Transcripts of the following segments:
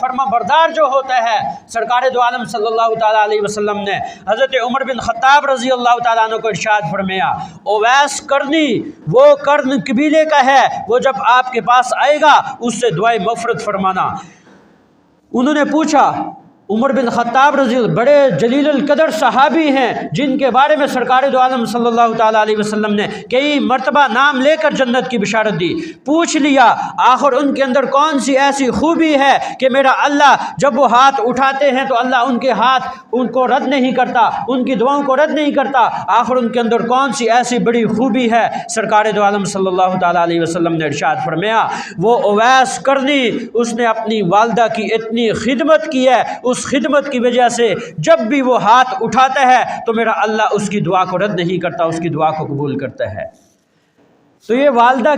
فرما بردار جو ہوتا ہے، سرکار دو عالم صلی اللہ تعالیٰ علیہ وسلم نے حضرت عمر بن خطاب رضی اللہ تعالیٰ عنہ کو ارشاد فرمایا، اویس کرنی وہ کرن قبیلے کا ہے، وہ جب آپ کے پاس آئے گا اس سے دعائے مغفرت فرمانا۔ انہوں نے پوچھا، عمر بن خطاب رضی اللہ بڑے جلیل القدر صحابی ہیں جن کے بارے میں سرکار دو عالم صلی اللہ تعالیٰ علیہ وسلم نے کئی مرتبہ نام لے کر جنت کی بشارت دی، پوچھ لیا آخر ان کے اندر کون سی ایسی خوبی ہے کہ میرا اللہ جب وہ ہاتھ اٹھاتے ہیں تو اللہ ان کے ہاتھ ان کو رد نہیں کرتا، ان کی دعاؤں کو رد نہیں کرتا، آخر ان کے اندر کون سی ایسی بڑی خوبی ہے؟ سرکار دو عالم صلی اللہ تعالیٰ علیہ وسلم نے ارشاد فرمایا، وہ اویس کرنی، اس نے اپنی والدہ کی اتنی خدمت کی ہے، اس خدمت کی وجہ سے جب بھی وہ ہاتھ اٹھاتا ہے تو میرا اللہ اس کی دعا کو رد نہیں کرتا، اس کی دعا کو قبول کرتا ہے۔ تو یہ والدہ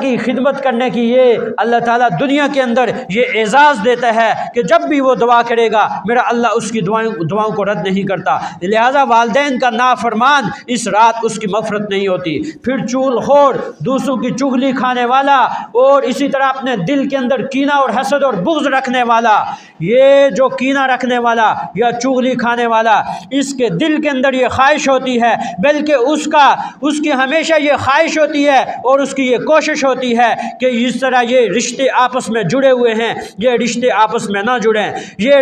کی خدمت کرنے کی یہ اللہ تعالیٰ دنیا کے اندر یہ اعزاز دیتا ہے کہ جب بھی وہ دعا کرے گا میرا اللہ اس کی دعاؤں کو رد نہیں کرتا، لہٰذا والدین کا نافرمان اس رات اس کی مغفرت نہیں ہوتی۔ پھر چغل خور، دوسروں کی چغلی کھانے والا، اور اسی طرح اپنے دل کے اندر کینہ اور حسد اور بغض رکھنے والا، یہ جو کینہ رکھنے والا یا چغلی کھانے والا، اس کے دل کے اندر یہ خواہش ہوتی ہے، بلکہ اس کی ہمیشہ یہ خواہش ہوتی ہے اور اس کی یہ کوشش ہوتی ہے کہ اس طرح یہ رشتے آپس میں جڑے ہوئے ہیں، یہ رشتے آپس میں نہ جڑیں، یہ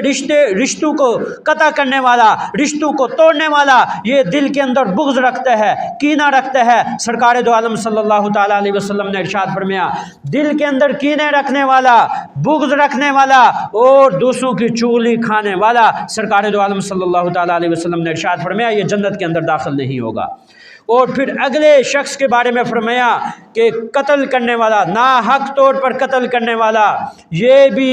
رشتوں کو قطع کرنے والا، رشتوں کو توڑنے والا یہ دل کے اندر بغض رکھتا ہے، کینہ رکھتا ہے۔ سرکار دو عالم صلی اللہ تعالیٰ علیہ وسلم نے ارشاد فرمایا، دل کے اندر کینے رکھنے والا، بغض رکھنے والا اور دوسروں کی چغلی کھانے والا، سرکار دو عالم صلی اللہ تعالیٰ علیہ وسلم نے ارشاد فرمایا یہ جنت کے اندر داخل نہیں ہوگا۔ اور پھر اگلے شخص کے بارے میں فرمایا کہ قتل کرنے والا، ناحق طور پر قتل کرنے والا، یہ بھی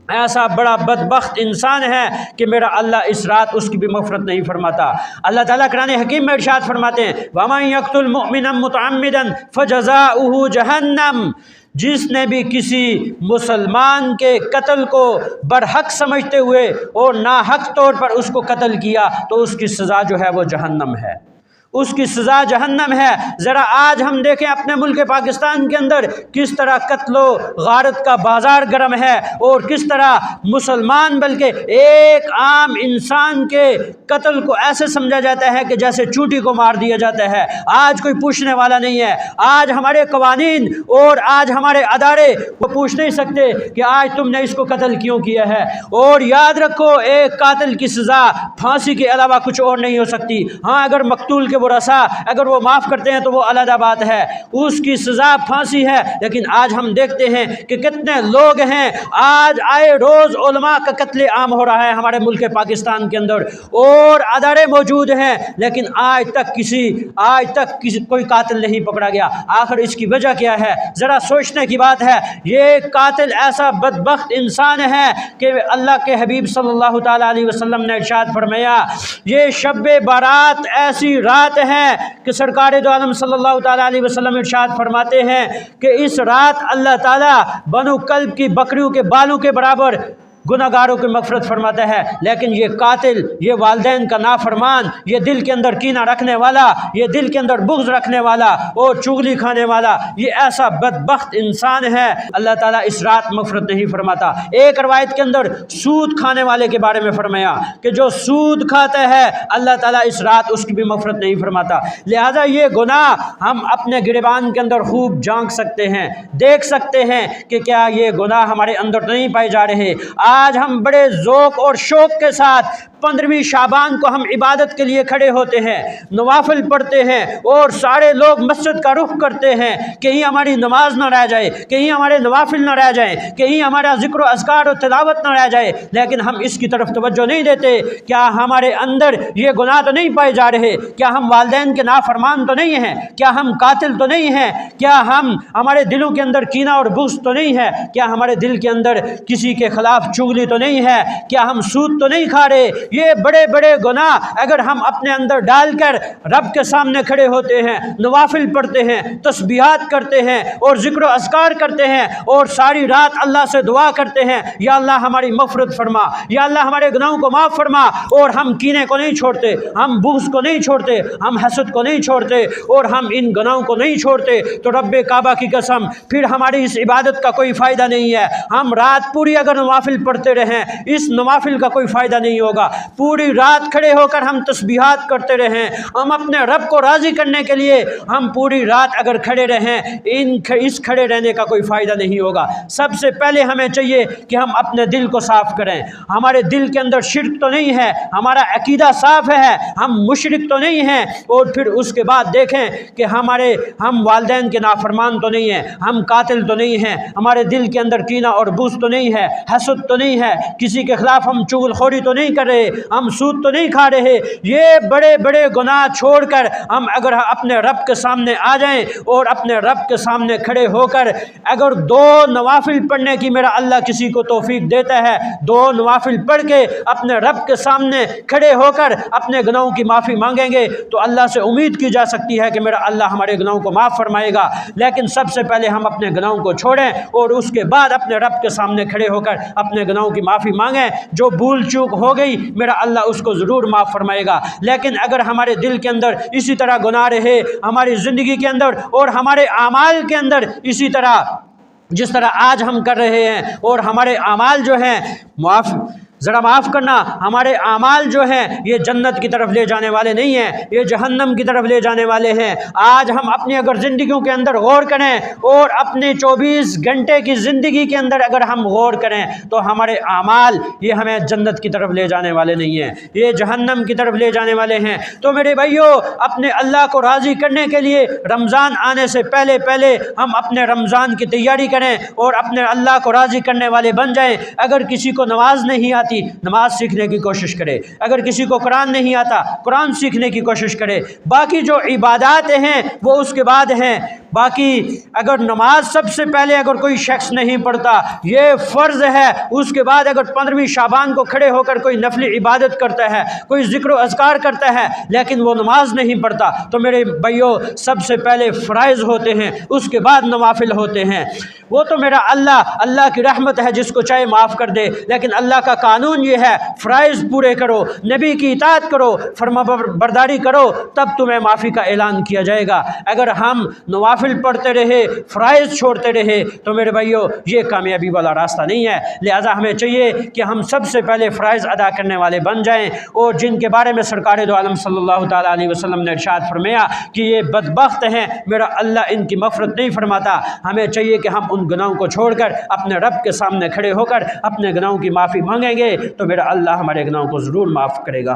ایسا بڑا بدبخت انسان ہے کہ میرا اللہ اس رات اس کی بھی مغفرت نہیں فرماتا۔ اللہ تعالیٰ قرآن حکیم میں ارشاد فرماتے ہیں، وَمَن يَقْتُلْ مُؤْمِنًا مُتَعَمِّدًا فَجَزَاؤُهُ جَهَنَّمُ، جس نے بھی کسی مسلمان کے قتل کو برحق سمجھتے ہوئے اور ناحق طور پر اس کو قتل کیا تو اس کی سزا جو ہے وہ جہنم ہے، اس کی سزا جہنم ہے۔ ذرا آج ہم دیکھیں اپنے ملک پاکستان کے اندر کس طرح قتل و غارت کا بازار گرم ہے، اور کس طرح مسلمان بلکہ ایک عام انسان کے قتل کو ایسے سمجھا جاتا ہے کہ جیسے چونٹی کو مار دیا جاتا ہے، آج کوئی پوچھنے والا نہیں ہے۔ آج ہمارے قوانین اور آج ہمارے ادارے وہ پوچھ نہیں سکتے کہ آج تم نے اس کو قتل کیوں کیا ہے۔ اور یاد رکھو ایک قاتل کی سزا پھانسی کے علاوہ کچھ اور نہیں ہو سکتی۔ ہاں اگر مقتول کے رسا اگر وہ معاف کرتے ہیں تو وہ علیحدہ بات ہے، اس کی سزا پھانسی ہے۔ لیکن آج ہم دیکھتے ہیں کہ کتنے لوگ ہیں، آج آئے روز علماء کا قتل عام ہو رہا ہے ہمارے ملک پاکستان کے اندر، اور ادارے موجود ہیں لیکن آج تک کوئی قاتل نہیں پکڑا گیا۔ آخر اس کی وجہ کیا ہے؟ ذرا سوچنے کی بات ہے۔ یہ قاتل ایسا بدبخت انسان ہے کہ اللہ کے حبیب صلی اللہ تعالیٰ علیہ وسلم نے ارشاد فرمایا، یہ شب بارات ایسی رات ہے کہ سرکار دو عالم صلی اللہ تعالیٰ علیہ وسلم ارشاد فرماتے ہیں کہ اس رات اللہ تعالیٰ بنو کلب کی بکریوں کے بالوں کے برابر گناہگاروں کی مغفرت فرماتا ہے۔ لیکن یہ قاتل، یہ والدین کا نافرمان، یہ دل کے اندر کینہ رکھنے والا، یہ دل کے اندر بغض رکھنے والا اور چغلی کھانے والا، یہ ایسا بدبخت انسان ہے، اللہ تعالیٰ اس رات مغفرت نہیں فرماتا۔ ایک روایت کے اندر سود کھانے والے کے بارے میں فرمایا کہ جو سود کھاتا ہے اللہ تعالیٰ اس رات اس کی بھی مغفرت نہیں فرماتا۔ لہذا یہ گناہ ہم اپنے گریبان کے اندر خوب جھانک سکتے ہیں، دیکھ سکتے ہیں کہ کیا یہ گناہ ہمارے اندر تو نہیں پائے جا رہے۔ آج ہم بڑے ذوق اور شوق کے ساتھ 15ویں شعبان کو ہم عبادت کے لیے کھڑے ہوتے ہیں، نوافل پڑھتے ہیں، اور سارے لوگ مسجد کا رخ کرتے ہیں، کہیں ہماری نماز نہ رہ جائے، کہیں ہمارے نوافل نہ رہ جائیں، کہیں ہمارا ذکر و اذکار و تلاوت نہ رہ جائے، لیکن ہم اس کی طرف توجہ نہیں دیتے۔ کیا ہمارے اندر یہ گناہ تو نہیں پائے جا رہے؟ کیا ہم والدین کے نافرمان تو نہیں ہیں؟ کیا ہم قاتل تو نہیں ہیں؟ کیا ہمارے دلوں کے اندر کینہ اور بغض تو نہیں ہے؟ کیا ہمارے دل کے اندر کسی کے خلاف چغلی تو نہیں ہے؟ کیا ہم سود تو نہیں کھا رہے؟ یہ بڑے بڑے گناہ اگر ہم اپنے اندر ڈال کر رب کے سامنے کھڑے ہوتے ہیں، نوافل پڑھتے ہیں، تسبیحات کرتے ہیں اور ذکر و اذکار کرتے ہیں اور ساری رات اللہ سے دعا کرتے ہیں، یا اللہ ہماری مغفرت فرما، یا اللہ ہمارے گناہوں کو معاف فرما، اور ہم کینے کو نہیں چھوڑتے، ہم بغض کو نہیں چھوڑتے، ہم حسد کو نہیں چھوڑتے اور ہم ان گناہوں کو نہیں چھوڑتے، تو رب کعبہ کی قسم پھر ہماری اس عبادت کا کوئی فائدہ نہیں ہے۔ ہم رات پوری اگر نوافل پڑھتے رہیں، اس نوافل کا کوئی فائدہ نہیں ہوگا۔ پوری رات کھڑے ہو کر ہم تسبیحات کرتے رہیں، ہم اپنے رب کو راضی کرنے کے لیے ہم پوری رات اگر کھڑے رہیں، اس کھڑے رہنے کا کوئی فائدہ نہیں ہوگا۔ سب سے پہلے ہمیں چاہیے کہ ہم اپنے دل کو صاف کریں، ہمارے دل کے اندر شرک تو نہیں ہے، ہمارا عقیدہ صاف ہے، ہم مشرک تو نہیں ہیں، اور پھر اس کے بعد دیکھیں کہ ہم والدین کے نافرمان تو نہیں ہیں، ہم قاتل تو نہیں ہیں، ہمارے دل کے اندر کینہ اور بغض تو نہیں ہے، حسد تو نہیں ہے، کسی کے خلاف ہم چغل خوری تو نہیں کر رہے، ہم سود تو نہیں کھا رہے۔ یہ بڑے بڑے گناہ چھوڑ کر ہم اگر اپنے رب کے سامنے آ جائیں اور اپنے رب کے سامنے کھڑے ہو کر اگر 2 نوافل پڑھنے کی میرا اللہ کسی کو توفیق دیتا ہے، 2 نوافل پڑھ کے اپنے رب کے سامنے کھڑے ہو کر اپنے گناہوں کی معافی مانگیں گے تو اللہ سے امید کی جا سکتی ہے کہ میرا اللہ ہمارے گناہوں کو معاف فرمائے گا۔ لیکن سب سے پہلے ہم اپنے گناہوں کو چھوڑیں اور اس کے بعد اپنے رب کے سامنے کھڑے ہو کر اپنے گناہوں کی معافی مانگیں۔ جو بھول چوک ہو گئی میرا اللہ اس کو ضرور معاف فرمائے گا، لیکن اگر ہمارے دل کے اندر اسی طرح گناہ رہے، ہماری زندگی کے اندر اور ہمارے اعمال کے اندر اسی طرح جس طرح آج ہم کر رہے ہیں، اور ہمارے اعمال جو ہیں معاف کرنا، ہمارے اعمال جو ہیں یہ جنت کی طرف لے جانے والے نہیں ہیں، یہ جہنم کی طرف لے جانے والے ہیں۔ آج ہم اپنی اگر زندگیوں کے اندر غور کریں اور اپنے 24 گھنٹے کی زندگی کے اندر اگر ہم غور کریں تو ہمارے اعمال یہ ہمیں جنت کی طرف لے جانے والے نہیں ہیں، یہ جہنم کی طرف لے جانے والے ہیں۔ تو میرے بھائیو، اپنے اللہ کو راضی کرنے کے لیے رمضان آنے سے پہلے ہم اپنے رمضان کی تیاری کریں اور اپنے اللہ کو راضی کرنے والے بن جائیں۔ اگر کسی کو نماز نہیں آتی، نماز سیکھنے کی کوشش کرے، اگر کسی کو قرآن نہیں آتا، قرآن سیکھنے کی کوشش کرے۔ باقی جو عبادات ہیں وہ اس کے بعد ہیں۔ باقی اگر نماز سب سے پہلے اگر کوئی شخص نہیں پڑھتا، یہ فرض ہے، اس کے بعد اگر 15ویں شعبان کو کھڑے ہو کر کوئی نفلی عبادت کرتا ہے، کوئی ذکر و اذکار کرتا ہے، لیکن وہ نماز نہیں پڑھتا، تو میرے بھائیو سب سے پہلے فرائض ہوتے ہیں، اس کے بعد نوافل ہوتے ہیں۔ وہ تو میرا اللہ کی رحمت ہے، جس کو چاہے معاف کر دے، لیکن اللہ کا قانون یہ ہے فرائض پورے کرو، نبی کی اطاعت کرو، فرما برداری کرو، تب تمہیں معافی کا اعلان کیا جائے گا۔ اگر ہم نوافل پڑھتے رہے، فرائض چھوڑتے رہے، تو میرے بھائیو یہ کامیابی والا راستہ نہیں ہے۔ لہذا ہمیں چاہیے کہ ہم سب سے پہلے فرائض ادا کرنے والے بن جائیں، اور جن کے بارے میں سرکار دو عالم صلی اللہ تعالیٰ علیہ وسلم نے ارشاد فرمایا کہ یہ بدبخت ہیں، میرا اللہ ان کی مغفرت نہیں فرماتا۔ ہمیں چاہیے کہ ہم ان گناہوں کو چھوڑ کر اپنے رب کے سامنے کھڑے ہو کر اپنے گناہوں کی معافی مانگیں گے تو میرا اللہ ہمارے گناہوں کو ضرور معاف کرے گا۔